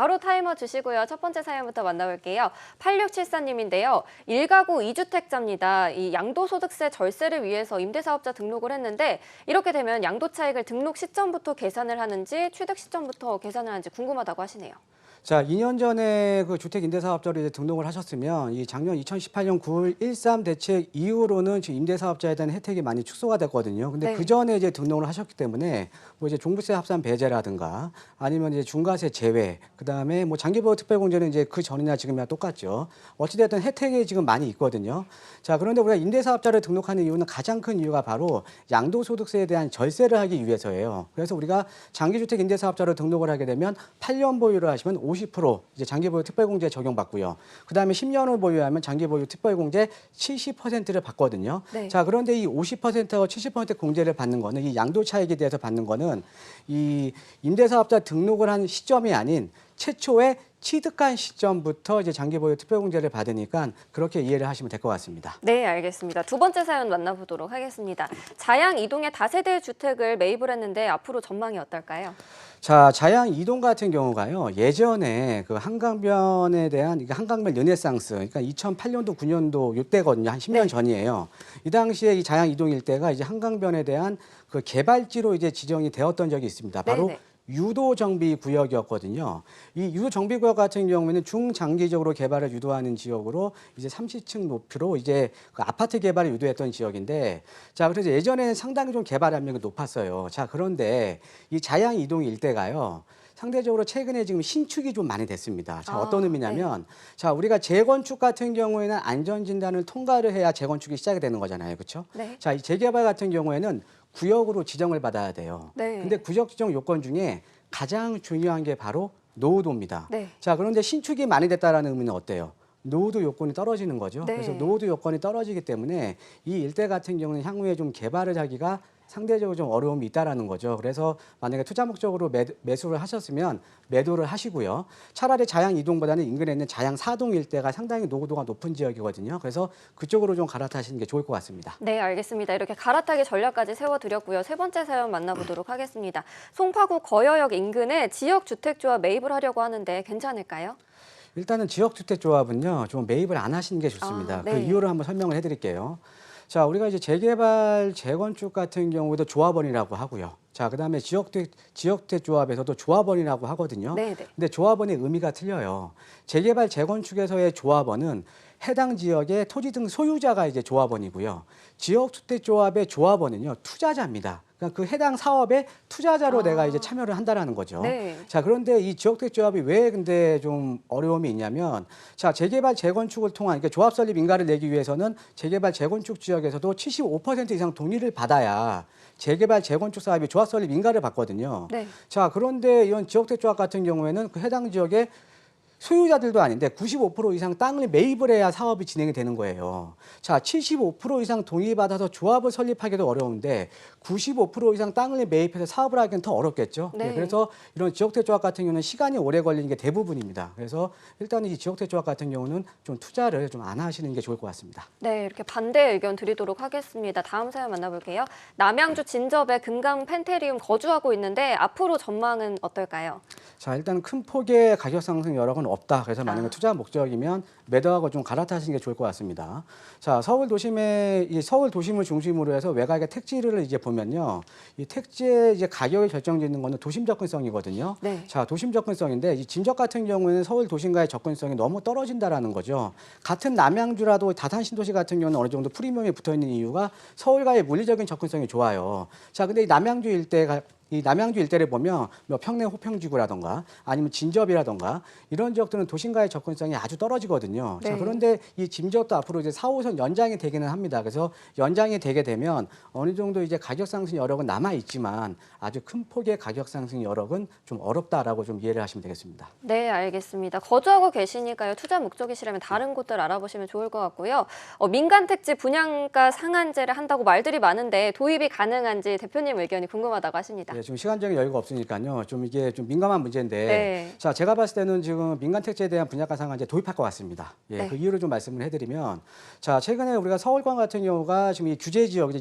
바로 타이머 주시고요. 첫 번째 사연부터 만나볼게요. 8674님인데요. 1가구 2주택자입니다. 이 양도소득세 절세를 위해서 임대사업자 등록을 했는데 이렇게 되면 양도차익을 등록 시점부터 계산을 하는지 취득 시점부터 계산을 하는지 궁금하다고 하시네요. 자, 2년 전에 그 주택임대사업자로 이제 등록을 하셨으면 이 작년 2018년 9월 13 대책 이후로는 지금 임대사업자에 대한 혜택이 많이 축소가 됐거든요. 근데 네. 그 전에 이제 등록을 하셨기 때문에 뭐 이제 종부세 합산 배제라든가 아니면 이제 중과세 제외, 그다음에 뭐 장기보호 특별공제는 이제 그 전이나 지금이나 똑같죠. 어찌됐든 혜택이 지금 많이 있거든요. 자, 그런데 우리가 임대사업자를 등록하는 이유는 가장 큰 이유가 바로 양도소득세에 대한 절세를 하기 위해서예요. 그래서 우리가 장기주택 임대사업자로 등록을 하게 되면 8년 보유를 하시면 50% 이제 장기보유 특별공제 적용받고요. 그다음에 10년을 보유하면 장기보유 특별공제 70%를 받거든요. 네. 자, 그런데 이 50%하고 70% 공제를 받는 거는 이 양도 차익에 대해서 받는 거는 이 임대사업자 등록을 한 시점이 아닌 최초의 취득한 시점부터 이제 장기보유 특별공제를 받으니까 그렇게 이해를 하시면 될 것 같습니다. 네, 알겠습니다. 두 번째 사연 만나보도록 하겠습니다. 자양 이동의 다세대 주택을 매입을 했는데 앞으로 전망이 어떨까요? 자, 자양 이동 같은 경우가요. 예전에 그 한강변에 대한 이게 한강변 르네상스, 그러니까 2008년도 9년도 이때거든요. 한 10년 네. 전이에요. 이 당시에 이 자양 이동 일대가 이제 한강변에 대한 그 개발지로 이제 지정이 되었던 적이 있습니다. 바로 네네. 유도 정비 구역이었거든요. 이 유도 정비 구역 같은 경우에는 중장기적으로 개발을 유도하는 지역으로 이제 30층 높이로 이제 그 아파트 개발을 유도했던 지역인데, 자, 그래서 예전에는 상당히 좀 개발 압력이 높았어요. 자, 그런데 이 자양 이동 일대가요. 상대적으로 최근에 지금 신축이 좀 많이 됐습니다. 자, 어떤 의미냐면, 자, 우리가 재건축 같은 경우에는 안전진단을 통과를 해야 재건축이 시작이 되는 거잖아요. 그렇죠? 네. 자, 이 재개발 같은 경우에는 구역으로 지정을 받아야 돼요. 네. 근데 구역 지정 요건 중에 가장 중요한 게 바로 노후도입니다. 네. 자, 그런데 신축이 많이 됐다라는 의미는 어때요? 노후도 요건이 떨어지는 거죠. 네. 그래서 노후도 요건이 떨어지기 때문에 이 일대 같은 경우는 향후에 좀 개발을 하기가 상대적으로 좀 어려움이 있다라는 거죠. 그래서 만약에 투자 목적으로 매수를 하셨으면 매도를 하시고요. 차라리 자양 이동보다는 인근에 있는 자양 사동 일대가 상당히 노후도가 높은 지역이거든요. 그래서 그쪽으로 좀 갈아타시는 게 좋을 것 같습니다. 네, 알겠습니다. 이렇게 갈아타기 전략까지 세워드렸고요. 세 번째 사연 만나보도록 하겠습니다. 송파구 거여역 인근에 지역주택조합 매입을 하려고 하는데 괜찮을까요? 일단은 지역주택조합은요, 좀 매입을 안 하시는 게 좋습니다. 아, 네. 그 이유를 한번 설명을 해드릴게요. 자, 우리가 이제 재개발, 재건축 같은 경우에도 조합원이라고 하고요. 자, 그다음에 지역주택조합에서도 조합원이라고 하거든요. 네네. 근데 조합원의 의미가 틀려요. 재개발, 재건축에서의 조합원은 해당 지역의 토지 등 소유자가 이제 조합원이고요. 지역주택조합의 조합원은요, 투자자입니다. 그러니까 그 해당 사업의 투자자로 내가 이제 참여를 한다라는 거죠. 네. 자, 그런데 이 지역주택조합이 왜 근데 좀 어려움이 있냐면, 자, 재개발, 재건축을 통한, 그러니까 조합 설립 인가를 내기 위해서는 재개발, 재건축 지역에서도 75% 이상 동의를 받아야 재개발, 재건축 사업이 조합 설립 인가를 받거든요. 네. 자, 그런데 이런 지역주택조합 같은 경우에는 그 해당 지역에 소유자들도 아닌데 95% 이상 땅을 매입을 해야 사업이 진행이 되는 거예요. 자, 75% 이상 동의받아서 조합을 설립하기도 어려운데 95% 이상 땅을 매입해서 사업을 하기는 더 어렵겠죠. 네. 그래서 이런 지역주택조합 같은 경우는 시간이 오래 걸리는 게 대부분입니다. 그래서 일단 이 지역주택조합 같은 경우는 좀 투자를 좀 안 하시는 게 좋을 것 같습니다. 네, 이렇게 반대 의견 드리도록 하겠습니다. 다음 사연 만나볼게요. 남양주 진접에 금강 펜테리움 거주하고 있는데 앞으로 전망은 어떨까요? 자, 일단 큰 폭의 가격 상승 여력은 없다. 그래서 만약에 투자 목적이면 매도하고 좀 갈아타시는 게 좋을 것 같습니다. 자, 서울 도심을 중심으로 해서 외곽의 택지를 이제 보면요, 이 택지의 이제 가격이 결정짓는 거는 도심 접근성이거든요. 네. 자, 도심 접근성인데 이 진접 같은 경우에는 서울 도심과의 접근성이 너무 떨어진다라는 거죠. 같은 남양주라도 다산 신도시 같은 경우는 어느 정도 프리미엄이 붙어 있는 이유가 서울과의 물리적인 접근성이 좋아요. 자, 근데 이 남양주 일대를 보면 뭐 평내 호평지구라던가 아니면 진접이라던가 이런 지역들은 도심과의 접근성이 아주 떨어지거든요. 네. 자, 그런데 이 진접도 앞으로 이제 4호선 연장이 되기는 합니다. 그래서 연장이 되게 되면 어느 정도 이제 가격 상승 여력은 남아 있지만 아주 큰 폭의 가격 상승 여력은 좀 어렵다라고 좀 이해를 하시면 되겠습니다. 네, 알겠습니다. 거주하고 계시니까요. 투자 목적이시라면 다른 곳들 알아보시면 좋을 것 같고요. 민간 택지 분양가 상한제를 한다고 말들이 많은데 도입이 가능한지 대표님 의견이 궁금하다고 하십니다. 예, 지금 시간적인 여유가 없으니까요. 좀 이게 좀 민감한 문제인데, 네. 자, 제가 봤을 때는 지금 민간 택지에 대한 분양가 상한제 도입할 것 같습니다. 예, 네. 그 이유를 좀 말씀을 해드리면, 자, 최근에 우리가 서울권 같은 경우가 지금 이 규제 지역,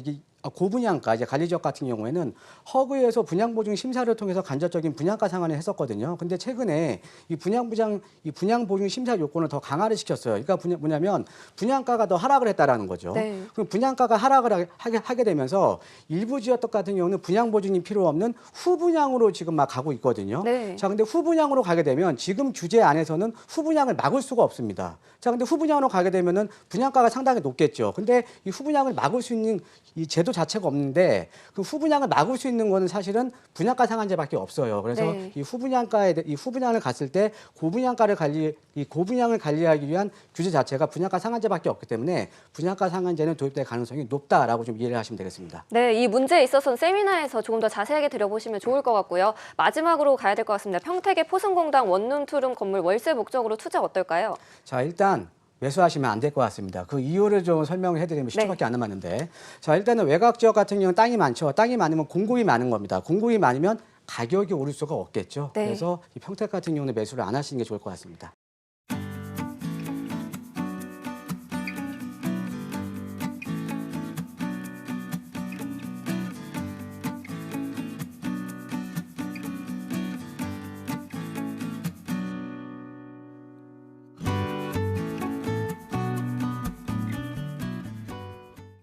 고분양가 이제 관리 지역 같은 경우에는 허그에서 분양 보증 심사를 통해서 간접적인 분양가 상한을 했었거든요. 근데 최근에 이 분양 보증 심사 요건을 더 강화를 시켰어요. 그러니까 뭐냐면 분양가가 더 하락을 했다라는 거죠. 네. 그럼 분양가가 하락을 하게 되면서 일부 지역 같은 경우는 분양 보증이 필요 없는 후분양으로 지금 막 가고 있거든요. 네. 자, 근데 후분양으로 가게 되면 지금 규제 안에서는 후분양을 막을 수가 없습니다. 자, 근데 후분양으로 가게 되면은 분양가가 상당히 높겠죠. 근데 이 후분양을 막을 수 있는 이 제도 자체가 없는데 그 후분양을 막을 수 있는 거는 사실은 분양가 상한제밖에 없어요. 그래서 네. 이 후분양을 갔을 때 고분양을 관리하기 위한 규제 자체가 분양가 상한제밖에 없기 때문에 분양가 상한제는 도입될 가능성이 높다라고 좀 이해를 하시면 되겠습니다. 네, 이 문제에 있어서는 세미나에서 조금 더 자세하게 들어보시면 좋을 것 같고요. 마지막으로 가야 될 것 같습니다. 평택의 포승공단 원룸 투룸 건물 월세 목적으로 투자 어떨까요? 자, 일단 매수하시면 안 될 것 같습니다. 그 이유를 좀 설명을 해드리면 10초밖에 안 남았는데, 자, 일단은 외곽 지역 같은 경우는 땅이 많죠. 땅이 많으면 공급이 많은 겁니다. 공급이 많으면 가격이 오를 수가 없겠죠. 네. 그래서 이 평택 같은 경우는 매수를 안 하시는 게 좋을 것 같습니다.